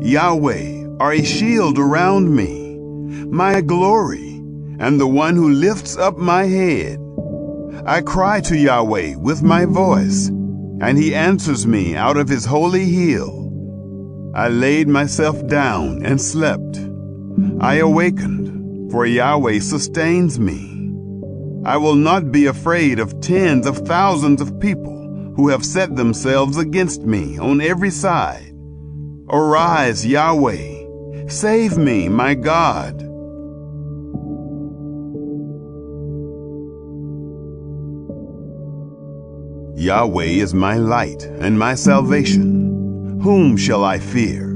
Yahweh are a shield around me, my glory, and the one who lifts up my head. I cry to Yahweh with my voice, and he answers me out of his holy hill. I laid myself down and slept. I awakened, for Yahweh sustains me. I will not be afraid of tens of thousands of people who have set themselves against me on every side. Arise, Yahweh, save me, my God. Yahweh is my light and my salvation. Whom shall I fear?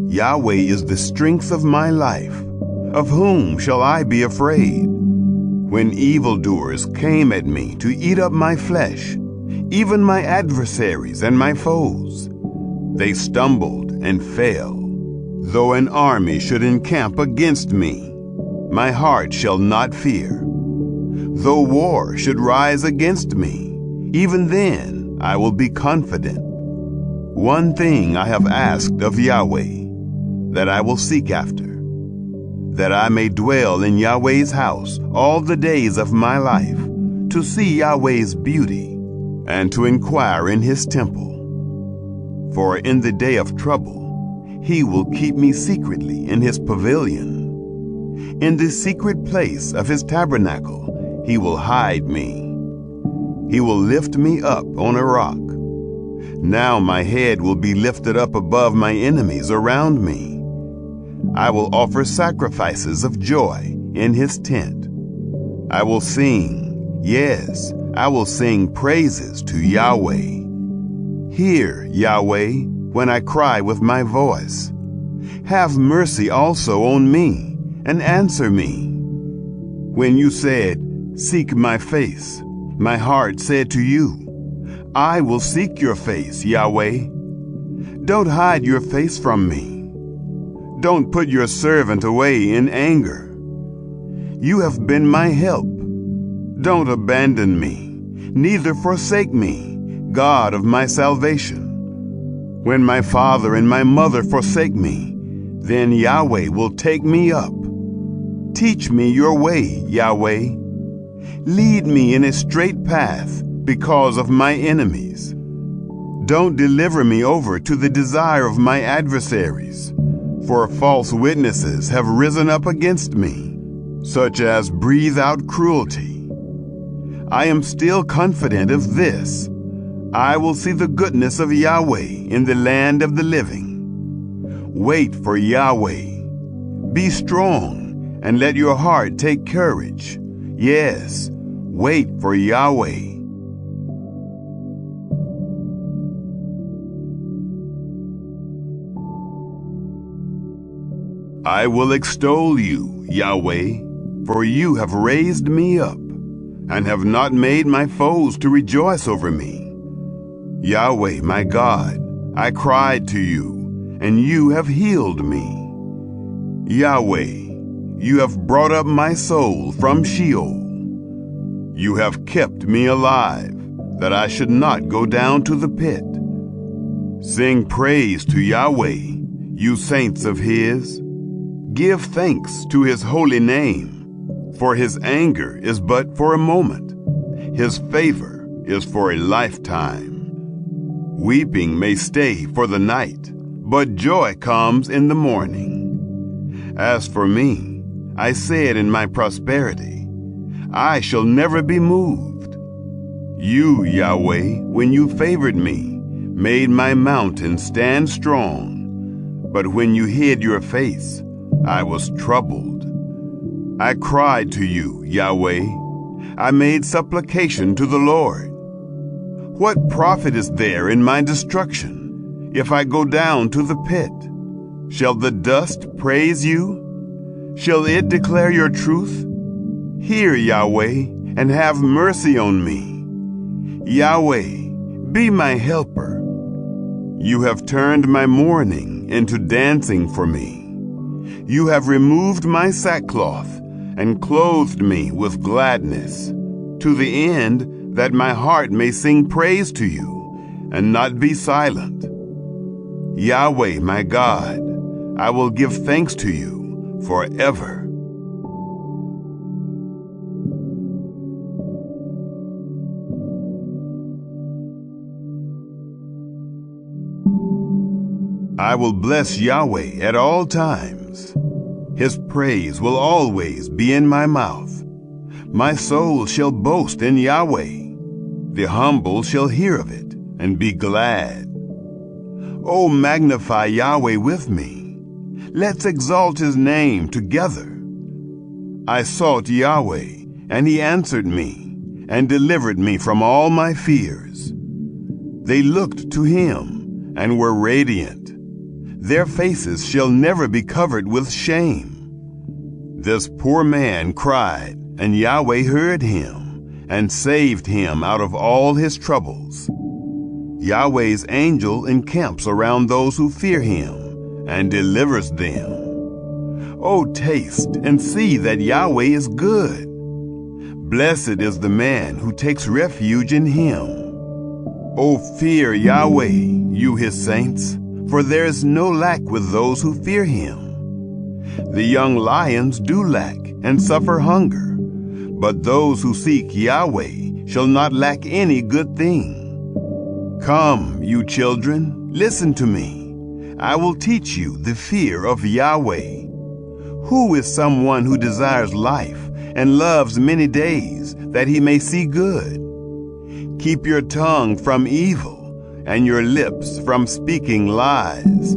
Yahweh is the strength of my life. Of whom shall I be afraid? When evildoers came at me to eat up my flesh, even my adversaries and my foes, they stumbled and fell. Though an army should encamp against me, my heart shall not fear. Though war should rise against me, even then I will be confident. One thing I have asked of Yahweh, that I will seek after, that I may dwell in Yahweh's house all the days of my life, to see Yahweh's beauty, and to inquire in his temple. For in the day of trouble, he will keep me secretly in his pavilion. In the secret place of his tabernacle, he will hide me. He will lift me up on a rock. Now my head will be lifted up above my enemies around me. I will offer sacrifices of joy in his tent. I will sing, yes, I will sing praises to Yahweh. Hear, Yahweh, when I cry with my voice. Have mercy also on me, and answer me. When you said, "Seek my face," my heart said to you, I will seek your face, Yahweh. Don't hide your face from me. Don't put your servant away in anger. You have been my help. Don't abandon me, neither forsake me, God of my salvation. When my father and my mother forsake me, then Yahweh will take me up. Teach me your way, Yahweh. Lead me in a straight path because of my enemies. Don't deliver me over to the desire of my adversaries, for false witnesses have risen up against me, such as breathe out cruelty. I am still confident of this: I will see the goodness of Yahweh in the land of the living. Wait for Yahweh. Be strong, and let your heart take courage. Yes, wait for Yahweh. I will extol you, Yahweh, for you have raised me up, and have not made my foes to rejoice over me. Yahweh, my God, I cried to you, and you have healed me. Yahweh, you have brought up my soul from Sheol. You have kept me alive, that I should not go down to the pit. Sing praise to Yahweh, you saints of his. Give thanks to his holy name, for his anger is but for a moment. His favor is for a lifetime. Weeping may stay for the night, but joy comes in the morning. As for me, I said in my prosperity, I shall never be moved. You, Yahweh, when you favored me, made my mountain stand strong. But when you hid your face, I was troubled. I cried to you, Yahweh. I made supplication to the Lord. What profit is there in my destruction, if I go down to the pit? Shall the dust praise you? Shall it declare your truth? Hear, Yahweh, and have mercy on me. Yahweh, be my helper. You have turned my mourning into dancing for me. You have removed my sackcloth and clothed me with gladness, to the end that my heart may sing praise to you and not be silent. Yahweh, my God, I will give thanks to you forever. I will bless Yahweh at all times. His praise will always be in my mouth. My soul shall boast in Yahweh. The humble shall hear of it and be glad. Oh, magnify Yahweh with me. Let's exalt his name together. I sought Yahweh, and he answered me and delivered me from all my fears. They looked to him and were radiant. Their faces shall never be covered with shame. This poor man cried, and Yahweh heard him and saved him out of all his troubles. Yahweh's angel encamps around those who fear him and delivers them. Oh, taste and see that Yahweh is good. Blessed is the man who takes refuge in him. Oh, fear Yahweh, you his saints, for there is no lack with those who fear him. The young lions do lack and suffer hunger, but those who seek Yahweh shall not lack any good thing. Come, you children, listen to me. I will teach you the fear of Yahweh. Who is someone who desires life and loves many days, that he may see good? Keep your tongue from evil and your lips from speaking lies.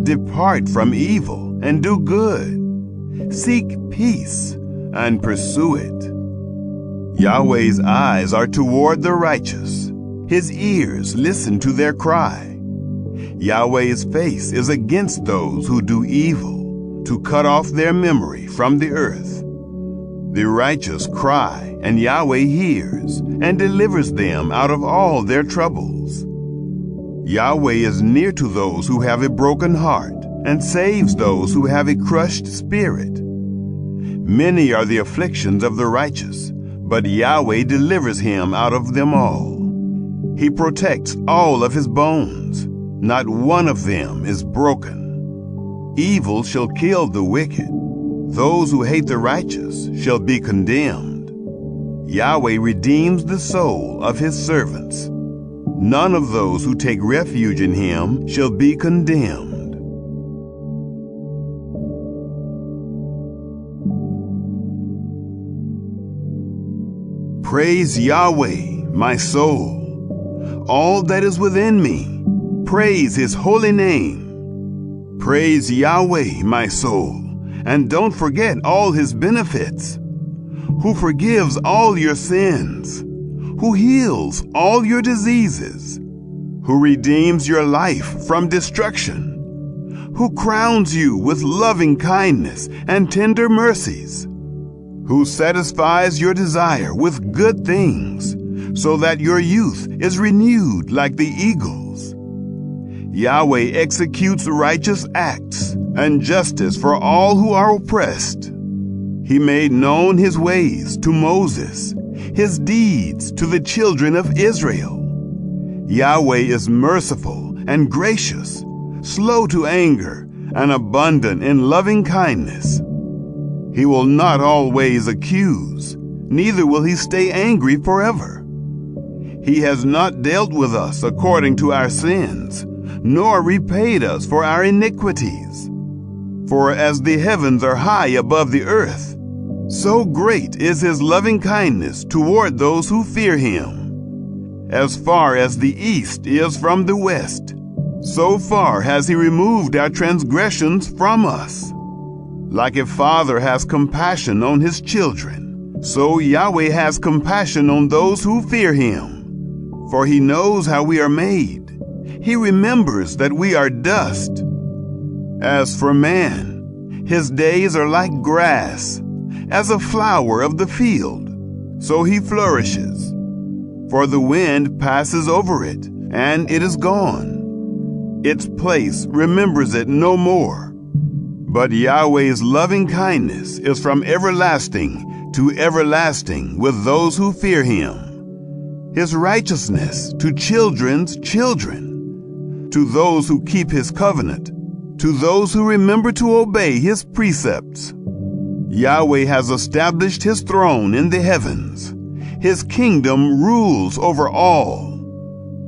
Depart from evil and do good. Seek peace and pursue it. Yahweh's eyes are toward the righteous. His ears listen to their cry. Yahweh's face is against those who do evil, to cut off their memory from the earth. The righteous cry, and Yahweh hears and delivers them out of all their troubles. Yahweh is near to those who have a broken heart and saves those who have a crushed spirit. Many are the afflictions of the righteous, but Yahweh delivers him out of them all. He protects all of his bones. Not one of them is broken. Evil shall kill the wicked. Those who hate the righteous shall be condemned. Yahweh redeems the soul of his servants. None of those who take refuge in him shall be condemned. Praise Yahweh, my soul. All that is within me, praise his holy name. Praise Yahweh, my soul, and don't forget all his benefits. Who forgives all your sins, who heals all your diseases, who redeems your life from destruction, who crowns you with loving kindness and tender mercies, who satisfies your desire with good things, so that your youth is renewed like the eagles. Yahweh executes righteous acts and justice for all who are oppressed. He made known his ways to Moses, his deeds to the children of Israel. Yahweh is merciful and gracious, slow to anger, and abundant in loving kindness. He will not always accuse, neither will he stay angry forever. He has not dealt with us according to our sins, nor repaid us for our iniquities. For as the heavens are high above the earth, so great is his loving kindness toward those who fear him. As far as the east is from the west, so far has he removed our transgressions from us. Like a father has compassion on his children, so Yahweh has compassion on those who fear him. For he knows how we are made. He remembers that we are dust. As for man, his days are like grass, as a flower of the field, so he flourishes. For the wind passes over it, and it is gone. Its place remembers it no more. But Yahweh's loving kindness is from everlasting to everlasting with those who fear him. His righteousness to children's children, to those who keep his covenant, to those who remember to obey his precepts. Yahweh has established his throne in the heavens. His kingdom rules over all.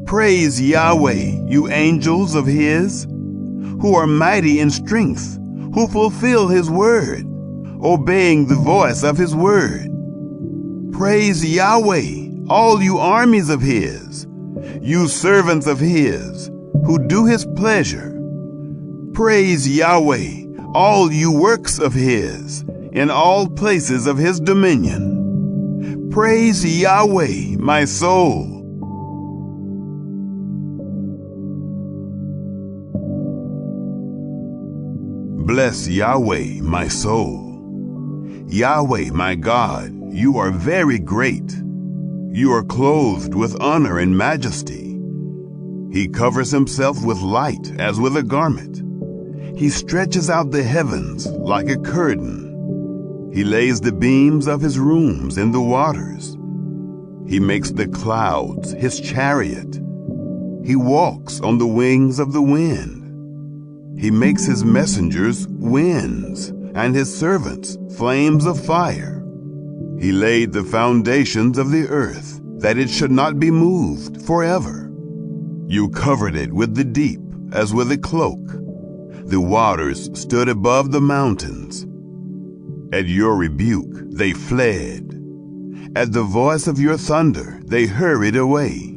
Praise Yahweh, you angels of his, who are mighty in strength, who fulfill his word, obeying the voice of his word. Praise Yahweh, all you armies of his, you servants of his, who do his pleasure. Praise Yahweh, all you works of his, in all places of his dominion. Praise Yahweh, my soul. Bless Yahweh, my soul. Yahweh, my God, you are very great. You are clothed with honor and majesty. He covers himself with light as with a garment. He stretches out the heavens like a curtain. He lays the beams of his rooms in the waters. He makes the clouds his chariot. He walks on the wings of the wind. He makes his messengers winds, and his servants flames of fire. He laid the foundations of the earth, that it should not be moved forever. You covered it with the deep, as with a cloak. The waters stood above the mountains. At your rebuke they fled. At the voice of your thunder they hurried away.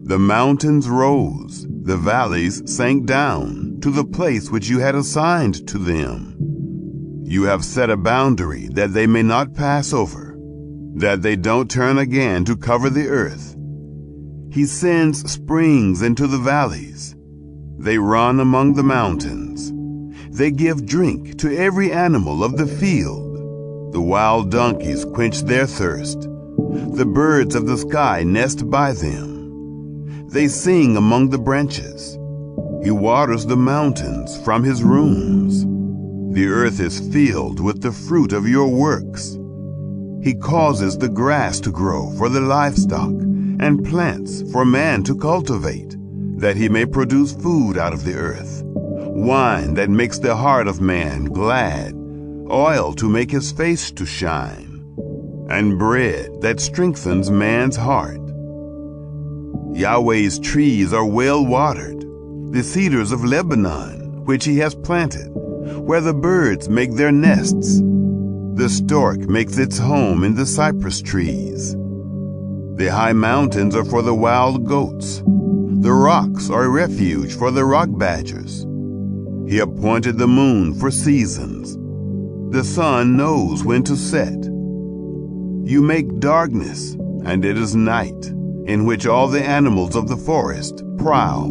The mountains rose, the valleys sank down to the place which you had assigned to them. You have set a boundary that they may not pass over, that they don't turn again to cover the earth. He sends springs into the valleys. They run among the mountains. They give drink to every animal of the field. The wild donkeys quench their thirst. The birds of the sky nest by them. They sing among the branches. He waters the mountains from his rooms. The earth is filled with the fruit of your works. He causes the grass to grow for the livestock, and plants for man to cultivate, that he may produce food out of the earth, wine that makes the heart of man glad, oil to make his face to shine, and bread that strengthens man's heart. Yahweh's trees are well watered, the cedars of Lebanon, which he has planted, where the birds make their nests. The stork makes its home in the cypress trees. The high mountains are for the wild goats. The rocks are a refuge for the rock badgers. He appointed the moon for seasons. The sun knows when to set. You make darkness, and it is night, in which all the animals of the forest prowl.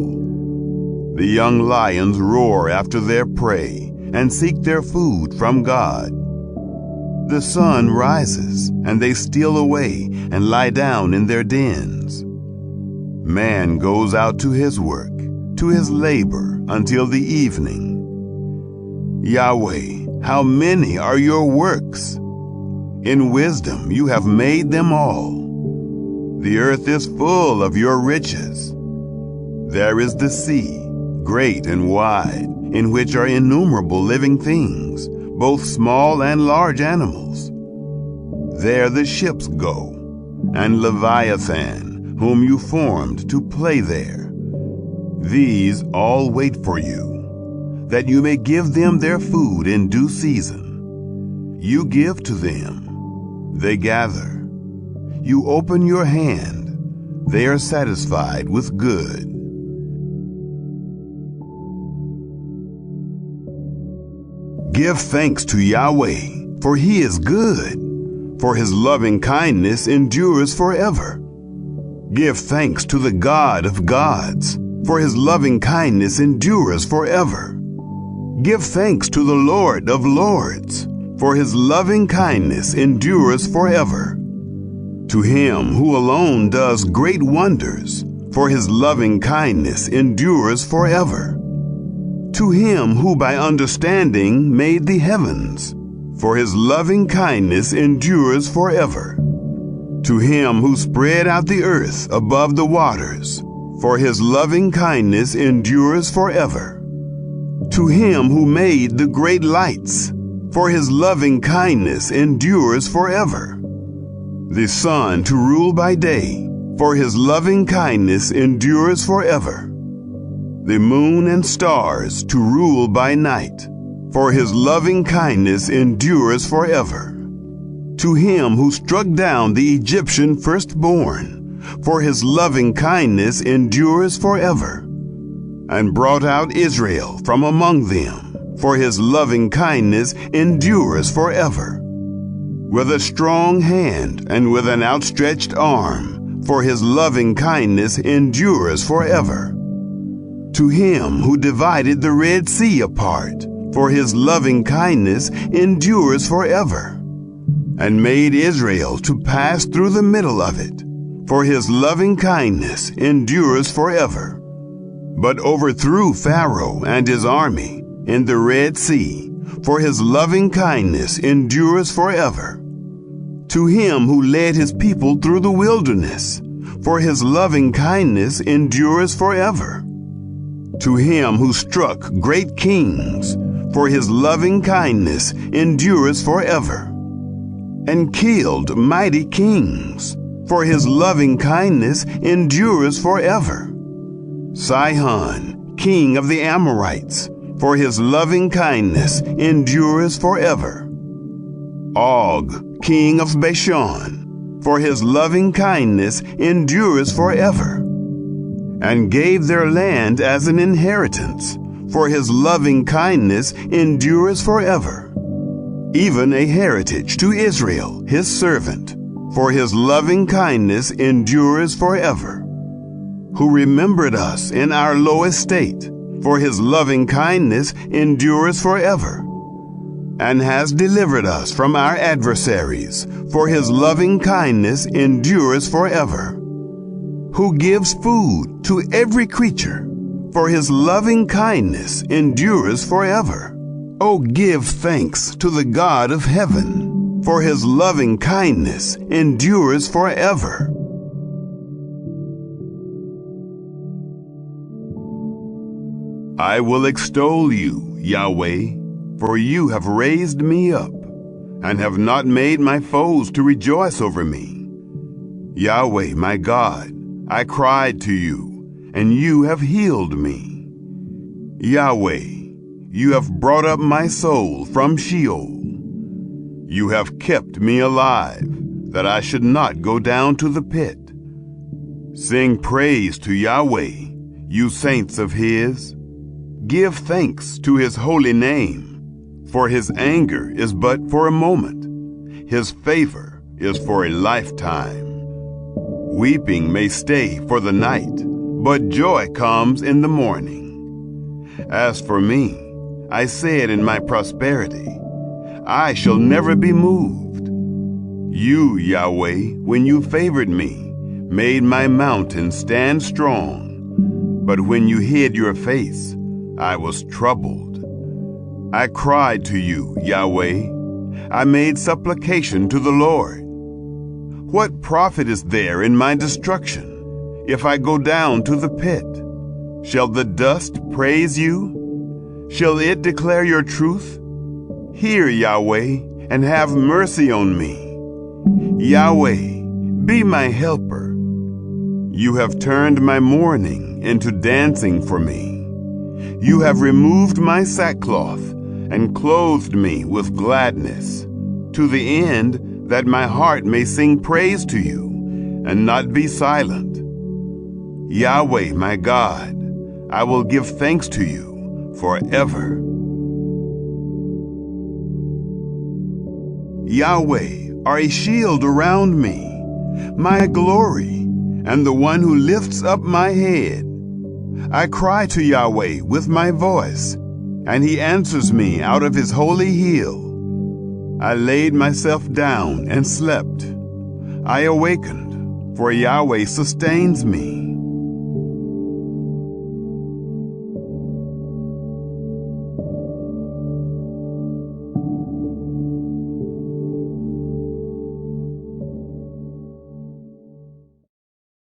The young lions roar after their prey and seek their food from God. The sun rises, and they steal away and lie down in their dens. Man goes out to his work, to his labor, until the evening. Yahweh, how many are your works? In wisdom you have made them all. The earth is full of your riches. There is the sea, great and wide, in which are innumerable living things, both small and large animals. There the ships go, and Leviathan, whom you formed to play there. These all wait for you, that you may give them their food in due season. You give to them, they gather. You open your hand, they are satisfied with good. Give thanks to Yahweh, for he is good, for his loving kindness endures forever. Give thanks to the God of gods, for his loving kindness endures forever. Give thanks to the Lord of lords, for his loving kindness endures forever. To him who alone does great wonders, for his loving kindness endures forever. To him who by understanding made the heavens, for his loving kindness endures forever. To him who spread out the earth above the waters, for his loving kindness endures forever. To him who made the great lights, for his loving kindness endures forever. The sun to rule by day, for his loving kindness endures forever. The moon and stars to rule by night, for his loving kindness endures forever. To him who struck down the Egyptian firstborn, for his loving kindness endures forever. And brought out Israel from among them, for his loving kindness endures forever. With a strong hand and with an outstretched arm, for his loving kindness endures forever. To him who divided the Red Sea apart, for his loving kindness endures forever. And made Israel to pass through the middle of it, for his loving kindness endures forever. But overthrew Pharaoh and his army in the Red Sea, for his loving kindness endures forever. To him who led his people through the wilderness, for his loving kindness endures forever. To him who struck great kings, for his loving kindness endures forever. And killed mighty kings, for his loving kindness endures forever. Sihon, king of the Amorites, for his loving kindness endures forever. Og, king of Bashan, for his loving kindness endures forever. And gave their land as an inheritance, for his loving kindness endures forever. Even a heritage to Israel, his servant, for his loving kindness endures forever. Who remembered us in our low estate, for his loving kindness endures forever. And has delivered us from our adversaries, for his loving kindness endures forever. Who gives food to every creature, for his loving kindness endures forever. Oh, give thanks to the God of heaven, for his loving kindness endures forever. I will extol you, Yahweh, for you have raised me up, and have not made my foes to rejoice over me. Yahweh, my God, I cried to you, and you have healed me. Yahweh, you have brought up my soul from Sheol. You have kept me alive, that I should not go down to the pit. Sing praise to Yahweh, you saints of his. Give thanks to his holy name, for his anger is but for a moment. His favor is for a lifetime. Weeping may stay for the night, but joy comes in the morning. As for me, I said in my prosperity, I shall never be moved. You, Yahweh, when you favored me, made my mountain stand strong. But when you hid your face, I was troubled. I cried to you, Yahweh. I made supplication to the Lord. What profit is there in my destruction, if I go down to the pit? Shall the dust praise you? Shall it declare your truth? Hear, Yahweh, and have mercy on me. Yahweh, be my helper. You have turned my mourning into dancing for me. You have removed my sackcloth and clothed me with gladness, to the end that my heart may sing praise to you and not be silent. Yahweh, my God, I will give thanks to you forever. Yahweh are a shield around me, my glory, and the one who lifts up my head. I cry to Yahweh with my voice, and he answers me out of his holy hill. I laid myself down and slept. I awakened, for Yahweh sustains me.